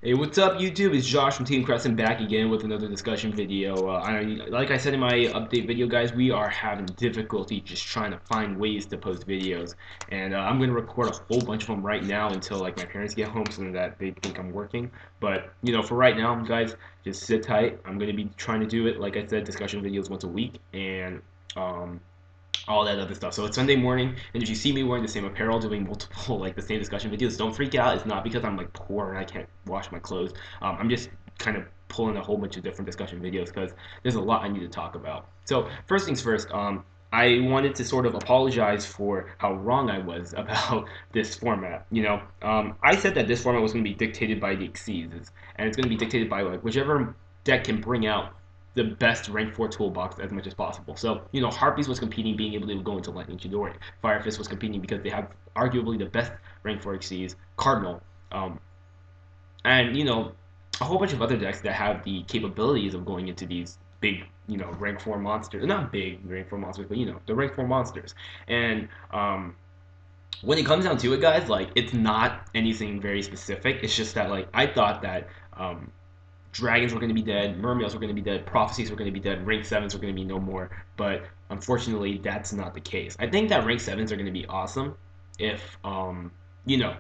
Hey, what's up, YouTube? It's Josh from Team Crescent back again with another discussion video. Like I said in my update video, guys, we are having difficulty just trying to find ways to post videos, and I'm gonna record a whole bunch of them right now until like my parents get home, so that they think I'm working. But for right now, guys, just sit tight. I'm gonna be trying to do it, like I said, discussion videos once a week, and um, all that other stuff. So it's Sunday morning, and if you see me wearing the same apparel, doing multiple like the same discussion videos, don't freak out. It's not because I'm like poor and I can't wash my clothes. I'm just kind of pulling a whole bunch of different discussion videos because there's a lot I need to talk about. So first things first, I wanted to sort of apologize for how wrong I was about this format. I said that this format was going to be dictated by the exceeds, and it's going to be dictated by like whichever deck can bring out the best rank 4 toolbox as much as possible. So, Harpies was competing being able to go into Lightning Chidori. Fire Fist was competing because they have arguably the best rank 4 Xyz, Cardinal, and, a whole bunch of other decks that have the capabilities of going into these big, rank 4 monsters. Not big rank 4 monsters, but, the rank 4 monsters. And, when it comes down to it, guys, like, it's not anything very specific. It's just that, like, I thought that, dragons were going to be dead, mermaids were going to be dead, prophecies were going to be dead, rank 7s were going to be no more, but unfortunately that's not the case. I think that rank 7s are going to be awesome if you know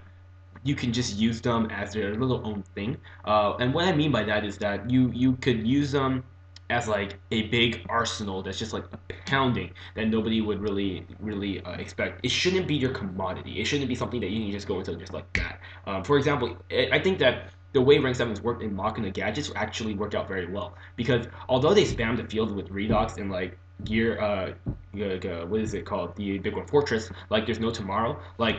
you can just use them as their little own thing. And what I mean by that is that you could use them as like a big arsenal that's just like a pounding that nobody would really expect. It shouldn't be your commodity. It shouldn't be something that you can just go into just like that. For example, I think that the way rank 7s worked in Mach and the gadgets actually worked out very well because although they spammed the field with redox and like gear what is it called, the big one fortress, like there's no tomorrow, like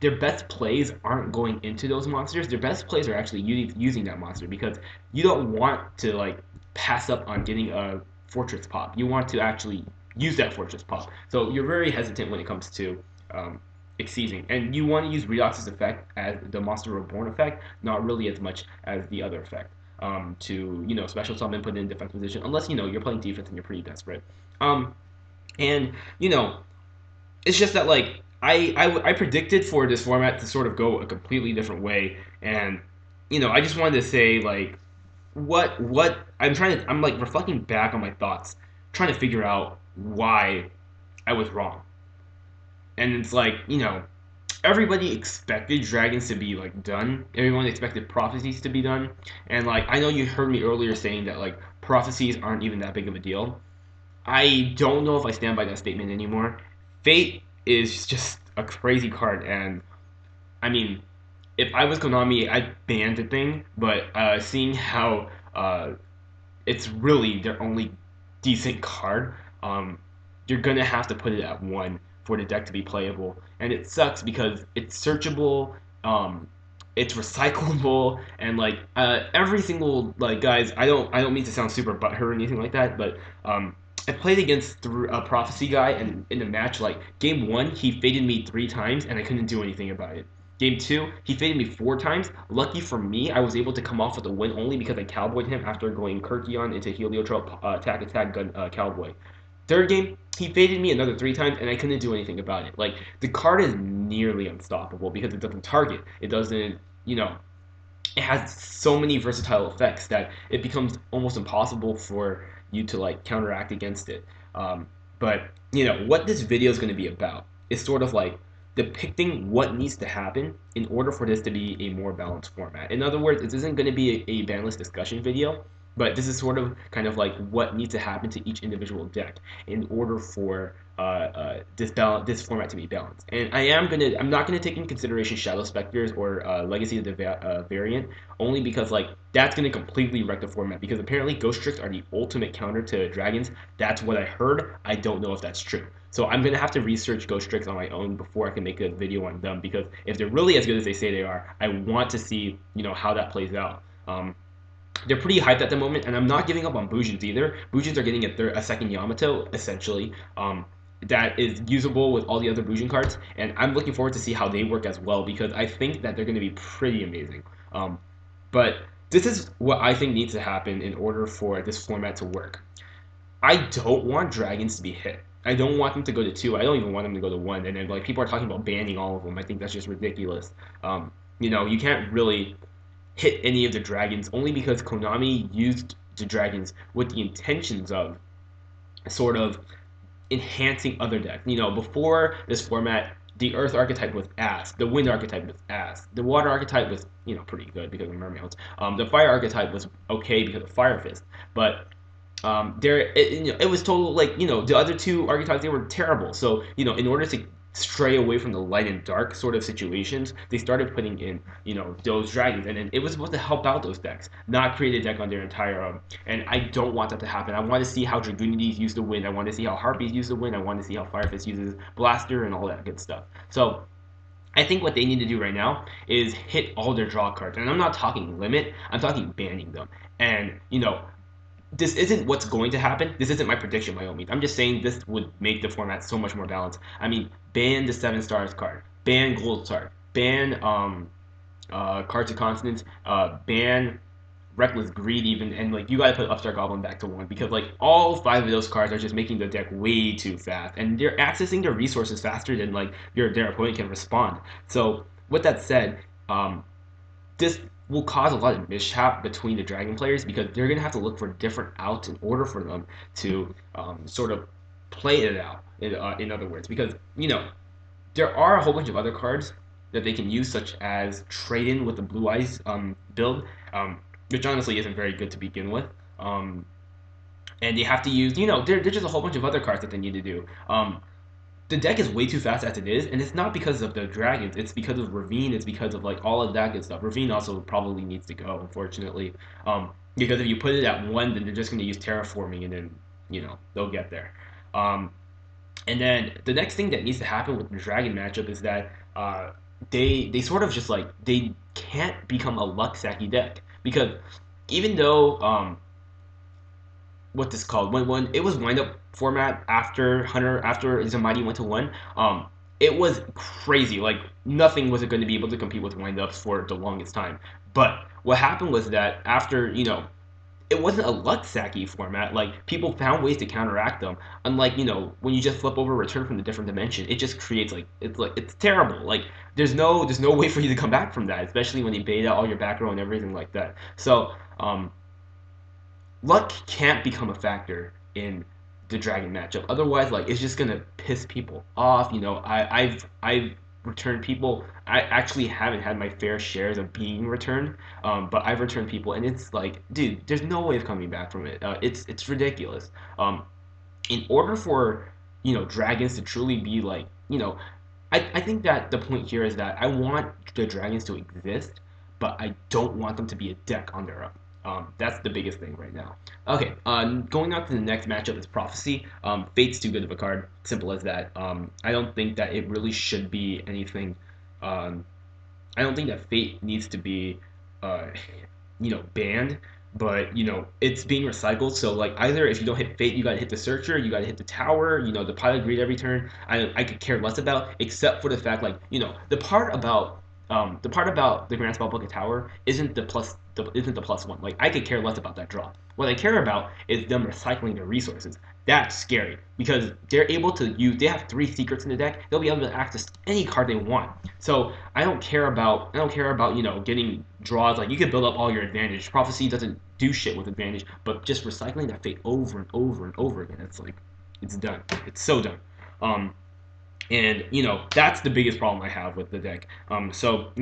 their best plays aren't going into those monsters. Their best plays are actually using that monster because you don't want to like pass up on getting a fortress pop. You want to actually use that fortress pop. So you're very hesitant when it comes to exceeding, and you want to use Redox's effect as the Monster Reborn effect, not really as much as the other effect. To special summon, put in defense position, unless you're playing defense and you're pretty desperate. And it's just that like I predicted for this format to sort of go a completely different way, and I just wanted to say like what I'm like reflecting back on my thoughts, trying to figure out why I was wrong. And it's like everybody expected dragons to be like done. Everyone expected prophecies to be done, and like I know you heard me earlier saying that like prophecies aren't even that big of a deal. I don't know if I stand by that statement anymore. Fate is just a crazy card, and I mean, if I was Konami, I'd ban the thing. But seeing how it's really their only decent card, you're gonna have to put it at 1 for the deck to be playable, and it sucks because it's searchable. It's recyclable, and like every single like guys, I don't mean to sound super butthurt or anything like that, but I played against a prophecy guy, and in the match, like game 1, he faded me 3 times, and I couldn't do anything about it. Game 2, he faded me 4 times. Lucky for me, I was able to come off with a win only because I cowboyed him after going Kirkion into Heliotrope, attack, gun, cowboy. Third game, he faded me another 3 times, and I couldn't do anything about it. Like, the card is nearly unstoppable because it doesn't target. It doesn't, it has so many versatile effects that it becomes almost impossible for you to, like, counteract against it. But, what this video is going to be about is sort of like depicting what needs to happen in order for this to be a more balanced format. In other words, this isn't going to be a banless discussion video, but this is sort of kind of like what needs to happen to each individual deck in order for this format to be balanced. And I'm not gonna take in consideration Shadow Specters or Legacy of the Variant, only because like that's gonna completely wreck the format. Because apparently Ghost Tricks are the ultimate counter to dragons. That's what I heard. I don't know if that's true. So I'm gonna have to research Ghost Tricks on my own before I can make a video on them. Because if they're really as good as they say they are, I want to see how that plays out. They're pretty hyped at the moment, and I'm not giving up on Bujins either. Bujins are getting a second Yamato, essentially, that is usable with all the other Bujin cards, and I'm looking forward to see how they work as well, because I think that they're going to be pretty amazing. But this is what I think needs to happen in order for this format to work. I don't want dragons to be hit. I don't want them to go to 2. I don't even want them to go to 1, and then like people are talking about banning all of them. I think that's just ridiculous. You can't really hit any of the dragons, only because Konami used the dragons with the intentions of sort of enhancing other decks. Before this format, the Earth archetype was ass. The Wind archetype was ass. The Water archetype was, pretty good because of Mermaids. The Fire archetype was okay because of Fire Fist. But it was total, like, the other two archetypes, they were terrible. So, in order to stray away from the light and dark sort of situations, they started putting in, those dragons, and then it was supposed to help out those decks, not create a deck on their entire own. And I don't want that to happen. I want to see how Dragoonides use the wind. I want to see how Harpies use the wind. I want to see how Firefist uses Blaster and all that good stuff. So I think what they need to do right now is hit all their draw cards. And I'm not talking limit, I'm talking banning them. And, this isn't what's going to happen. This isn't my prediction by all means. I'm just saying this would make the format so much more balanced. I mean, ban the 7 stars card, ban gold card, ban cards of consonants, ban reckless greed even, and like you gotta put Upstart Goblin back to 1 because like all 5 of those cards are just making the deck way too fast, and they're accessing their resources faster than like their opponent can respond. So with that said, this will cause a lot of mishap between the dragon players because they're going to have to look for different outs in order for them to sort of play it out, in other words, because there are a whole bunch of other cards that they can use, such as trade in with the Blue Eyes build, which honestly isn't very good to begin with. And they have to use, there's just a whole bunch of other cards that they need to do. The deck is way too fast as it is, and it's not because of the dragons. It's because of Ravine. It's because of like all of that good stuff. Ravine also probably needs to go, unfortunately, because if you put it at 1, then they're just going to use terraforming, and then they'll get there. And then the next thing that needs to happen with the dragon matchup is that they sort of just like they can't become a Luxacky deck because even though what this called when it was wind up format after Zamadi went to 1, it was crazy. Like nothing was going to be able to compete with wind ups for the longest time. But what happened was that after it wasn't a Luxacky format. Like people found ways to counteract them. Unlike when you just flip over Return from the Different Dimension, it just creates it's terrible. Like there's no way for you to come back from that, especially when you beta all your back row and everything like that. So luck can't become a factor in the dragon matchup. Otherwise, like it's just gonna piss people off. I've returned people. I actually haven't had my fair shares of being returned, but I've returned people, and it's like, dude, there's no way of coming back from it. It's ridiculous. In order for dragons to truly be like I think that the point here is that I want the dragons to exist, but I don't want them to be a deck on their own. That's the biggest thing right now. Okay, going on to the next matchup is Prophecy. Fate's too good of a card, simple as that. I don't think that it really should be anything. I don't think that Fate needs to be, banned. But it's being recycled. So like either if you don't hit Fate, you gotta hit the Searcher, you gotta hit the Tower. The Pile of Greed every turn. I could care less about, except for the fact like the part about the Grand Spellbook of Tower isn't the +1. Like I could care less about that draw. What I care about is them recycling their resources. That's scary because they're able to use. They have 3 secrets in the deck. They'll be able to access any card they want. So I don't care about getting draws. Like you can build up all your advantage. Prophecy doesn't do shit with advantage, but just recycling that Fate over and over and over again. It's done. It's so done. And that's the biggest problem I have with the deck. So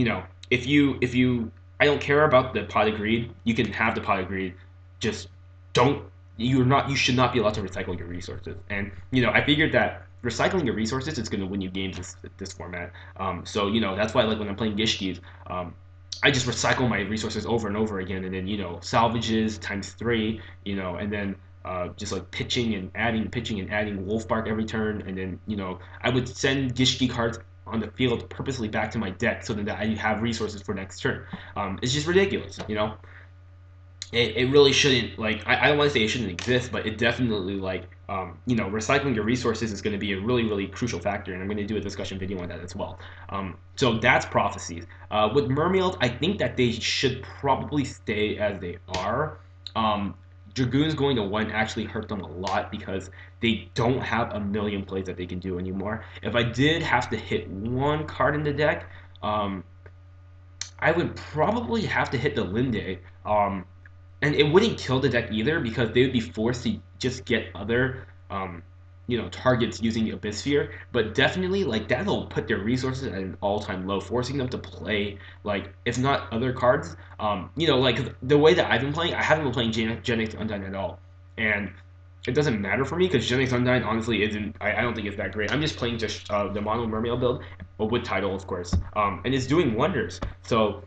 if you I don't care about the Pot of Greed. You can have the Pot of Greed. Just don't. You should not be allowed to recycle your resources. And I figured that recycling your resources is going to win you games this format. So that's why like when I'm playing Gishkis, I just recycle my resources over and over again, and then salvages times 3, and then just like pitching and adding Wolfbark every turn, and then I would send Gishki cards on the field purposely back to my deck so that I have resources for next turn. It's just ridiculous. It really shouldn't, like, I don't want to say it shouldn't exist, but it definitely, like, recycling your resources is going to be a really, really crucial factor, and I'm going to do a discussion video on that as well. So that's Prophecies. With Mermails, I think that they should probably stay as they are. Dragoons going to 1 actually hurt them a lot because they don't have a million plays that they can do anymore. If I did have to hit 1 card in the deck, I would probably have to hit the Linde. And it wouldn't kill the deck either because they would be forced to just get other targets using the Abyss Sphere. But definitely, like, that'll put their resources at an all-time low, forcing them to play, like, if not other cards. Like, 'cause the way that I've been playing, I haven't been playing Gen X Undyne at all, and it doesn't matter for me because Gen X Undyne honestly isn't. I don't think it's that great. I'm just playing just the mono Mermail build, but with title, of course, and it's doing wonders. So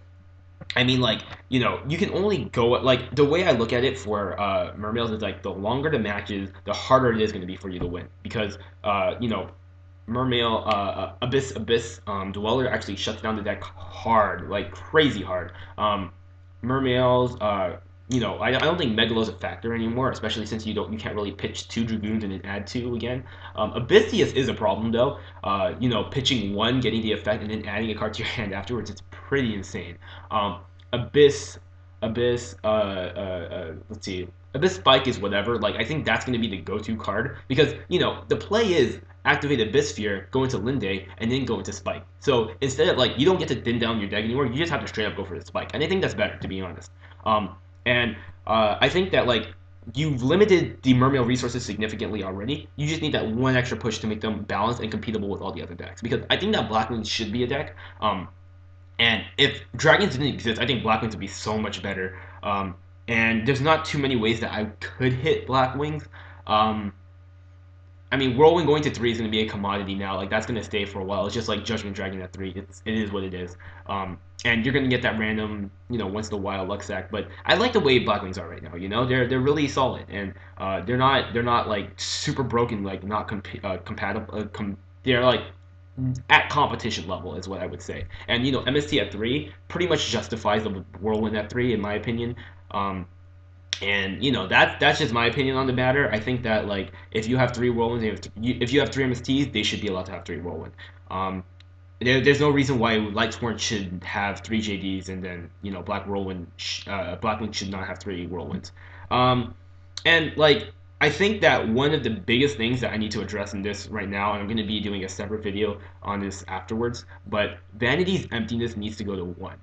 I mean, like, you can only go, like, the way I look at it for Mermails is, like, the longer the matches, the harder it is going to be for you to win. Because, Mermail, Abyss, Dweller actually shuts down the deck hard, like, crazy hard. Mermails, I don't think Megalo's a factor anymore, especially since you can't really pitch 2 Dragoons and then add 2 again. Abyssius is a problem, though. Pitching 1, getting the effect, and then adding a card to your hand afterwards, it's pretty insane. Abyss, let's see. Abyss Spike is whatever. Like, I think that's going to be the go-to card because, the play is activate Abyss Sphere, go into Linde, and then go into Spike. So instead of, like, you don't get to thin down your deck anymore, you just have to straight up go for the Spike. And I think that's better, to be honest. And I think that, like, you've limited the Mermail resources significantly already. You just need that one extra push to make them balanced and compatible with all the other decks. Because I think that Blackwing should be a deck. And if Dragons didn't exist, I think Blackwings would be so much better. And there's not too many ways that I could hit Blackwings. I mean, Whirlwind going to 3 is going to be a commodity now. Like, that's going to stay for a while. It's just like Judgment Dragon at 3. It is what it is. And you're going to get that random, once in a while luck sack. But I like the way Blackwings are right now. They're really solid, and they're not like super broken, like not compatible. They're like at competition level is what I would say. And MST at 3 pretty much justifies the Whirlwind at 3 in my opinion. And that's just my opinion on the matter. I think that, like, if you have 3 Whirlwinds, if you have 3 MSTs, they should be allowed to have 3 Whirlwind. There's no reason why Lightsworn should have 3 JDs and then Blackwing should not have 3 Whirlwinds. And, like, I think that one of the biggest things that I need to address in this right now, and I'm going to be doing a separate video on this afterwards, but Vanity's emptiness needs to go to 1.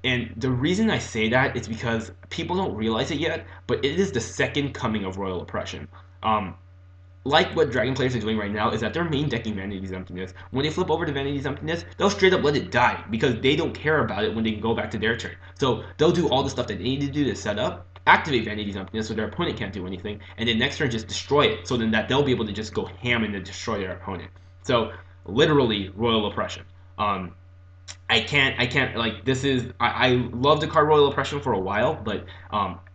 And the reason I say that is because people don't realize it yet, but it is the second coming of Royal Oppression. Like what Dragon players are doing right now is that they're main decking Vanity's Emptiness. When they flip over to Vanity's Emptiness, they'll straight up let it die because they don't care about it when they can go back to their turn. So they'll do all the stuff that they need to do to set up, activate Vanity's Emptiness so their opponent can't do anything, and then next turn just destroy it so then that they'll be able to just go ham and then destroy their opponent. So literally Royal Oppression. I can't, like, this is, I love the card Royal Oppression for a while, but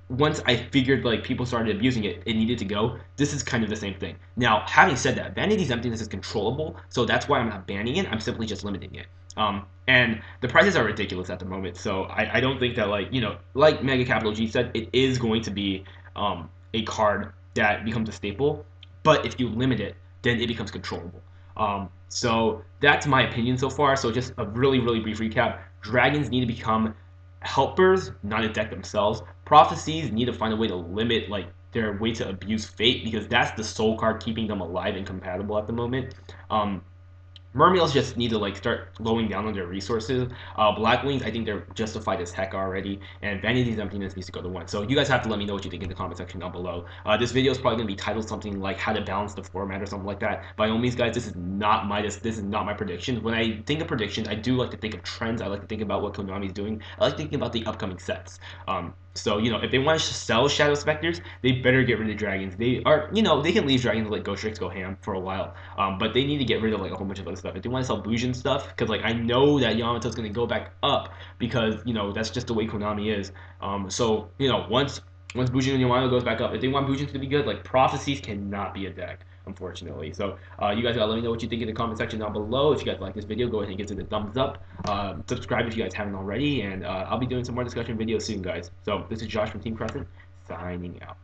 once I figured, like, people started abusing it, it needed to go. This is kind of the same thing. Now, having said that, Vanity's Emptiness is controllable, so that's why I'm not banning it, I'm simply just limiting it. And the prices are ridiculous at the moment, so I don't think that, like, like Mega Capital G said, it is going to be a card that becomes a staple, but if you limit it, then it becomes controllable. So that's my opinion so far. So just a really, really brief recap. Dragons need to become helpers, not a deck themselves. Prophecies need to find a way to limit, like, their way to abuse fate because that's the sole card keeping them alive and compatible at the moment. Mermails just need to, like, start slowing down on their resources. Blackwings, I think they're justified as heck already, and Vanity's Emptiness needs to go to 1. So you guys have to let me know what you think in the comment section down below. This video is probably going to be titled something like how to balance the format or something like that. By all means, guys, this is not my predictions. When I think of predictions, I do like to think of trends. I like to think about what Konami's doing. I like thinking about the upcoming sets. So, if they want to sell Shadow Specters, they better get rid of Dragons. They are, they can leave Dragons and let Ghost Tricks go ham for a while. But they need to get rid of, like, a whole bunch of other stuff. If they want to sell Bujin stuff, because, like, I know that Yamato's going to go back up because, that's just the way Konami is. So, once Bujin and Yamato goes back up, if they want Bujin to be good, like, Prophecies cannot be a deck, unfortunately. So, you guys gotta let me know what you think in the comment section down below. If you guys like this video, go ahead and give it a thumbs up. Subscribe if you guys haven't already, and I'll be doing some more discussion videos soon, guys. So, this is Josh from Team Crescent, signing out.